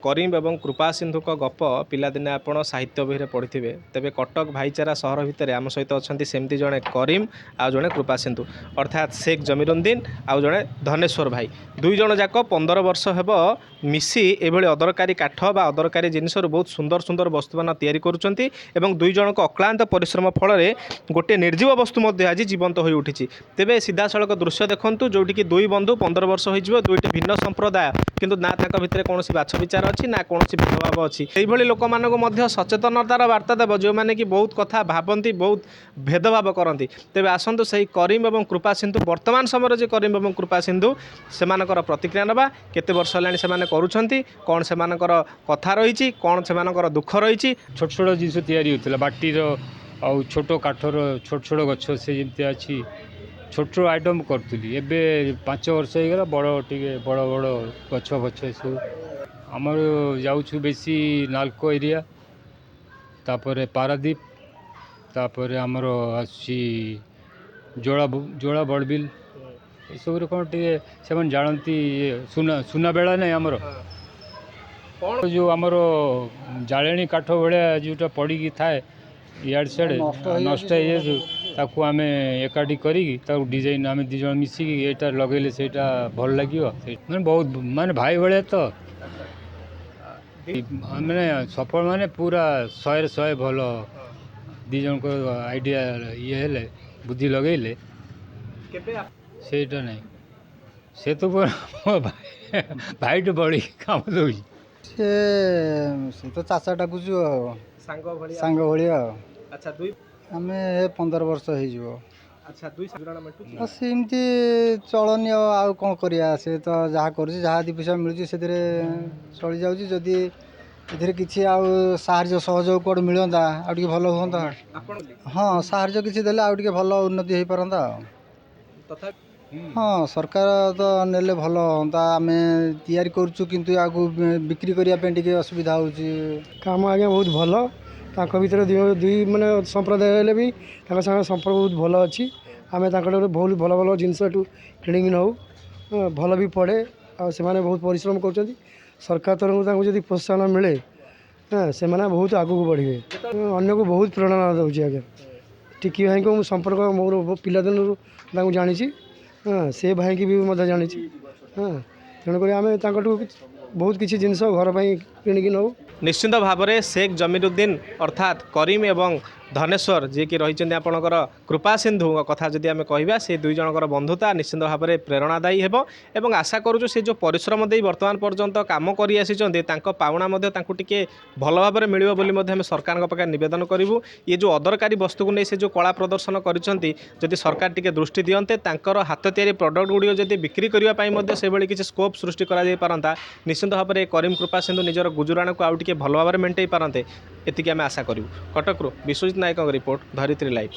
करीम एवं कृपा सिंधु गप पिलादिने आपण साहित्य बही पढ़ी तेरे कटक भाईचारा सहर भितर आम सहित अच्छा सेमती जड़े करीम आउ जड़े कृपा सिंधु अर्थात शेख जमीरुद्दीन आउ जड़े धनेश्वर भाई दुई जन जाक 15 वर्ष हेब मिसी एभली अदरकारी काठ बा अदरकारी जिनिस बहुत सुंदर सुंदर वस्तुमान तैयारी करुँच दुई जन अक्लांत परिश्रम फल गोटे निर्जीव वस्तु आज जीवंत हो उठी तेरे सीधा सड़क दृश्य देखूँ जोटिकी दुई बंधु 15 वर्ष हो दुईटी भिन्न संप्रदाय किंतु ना ताक भितर कौन बाछ विचार अच्छी ना कौन भेदभाव अच्छी लोक मानक सचेतनतार वार्ता देव जो मैंने कि बहुत कथा भावती बहुत भेदभाव करती तेज आसतु से करीम और कृपा सिंधु वर्तमान समय जो करीम और कृपा सिंधु से प्रतिक्रिया नवा केते वर्ष है कौन से कथा रही कौन से दुख रही छोट छोट जिन या बाटीर आ छोट काठर छोट छोट गछ से जमी अच्छी छोट छोट आइटम करी एबे 5 वर्ष हो गला बड़ टे बड़ बड़ गछ फछ सब आमर जाऊँ बेसी नालको एरिया तापर पारादीप तापर आमर आसी जोड़ा जोड़ा बड़बिल सब कौन टे से जानती सुना सुना बेला नहीं आमर जो आमर जाले काठ भाया जोटा पड़ी थाए इड सियाड़े नष्ट ताकू आम एकाठी करी डिजाइन आम दिज मिसिकी यहाँ लगे से भल लगे मैंने बहुत माने भाई भाया तो मैंने सफल माने पूरा 100 भल दिज आइडिया ये हेले बुद्धि लगेले सेटा नहीं से तो भाई तो बड़ी काम दौर से तो चाषा डाकुच सांग भाया अच्छा दुई आम 15 वर्ष हो अच्छा दुई सेमती चलनी आउ कौन करिया से तो जहाँ कर जहाँ दी पैसा मिलूँ से चली जाऊँ जदि ए किसी साहाଯ୍य सहयोग कौट मिलता आउ भल हाँ हाँ साहाଯ୍य किसी देले आउ भल उन्नति हो पारता हाँ सरकार तो नेले भल हाँ आम तैयारी करुँ किंतु आगु बिक्री करने असुविधा हो काम आज्ञा बहुत भल ताक भर दुई माने संप्रदाय हेले भी संपर्क बहुत भल अच्छी आम बहुत भल भल जिनस किणिकी नौ भल भी पड़े से बहुत परिश्रम कर सरकार तरफ जब प्रोत्साहन मिले हाँ से बहुत आगू बढ़े अन्य को बहुत प्रेरणा दूसरी आज्ञा टिकी भाई को संपर्क मोर पिलादिन जानी हाँ से भाई की भी जानी हाँ तेणुक आम बहुत किसी जिनस घर पर किणिकी नौ निश्चिंत भाव में शेख जमीरुद्दीन अर्थात करीम एवं धनेश्वर जी कि रही आपणकर कृपा सिंधु कथा जदि आम कहवा से दुई जनकर बंधुता निश्चिंत भाव में प्रेरणादायी हेबो एवं आशा करूँ से जो परिश्रम दे वर्तमान पर्यंत काम कर पावना टिके भल भाव में मिलिबो बोली आम सरकार पाखे निवेदन करूँ ये जो अदरकारी वस्तु को नहीं से जो कला प्रदर्शन करी सरकार टिके दृष्टि दियंते तांकर हाथ तैयारी प्रोडक्ट गुड़िक जदि बिक्री करने से भाई किसी स्कोप सृष्टि करा निश्चिंत भाव में करीम कृपा सिंधु निजर गुजुराण को आउ टिके भल भाव में मेंटेई पारते एतिकी आम आशा करूँ कटकरू विश्वजित नायक रिपोर्ट धरित्री लाइव।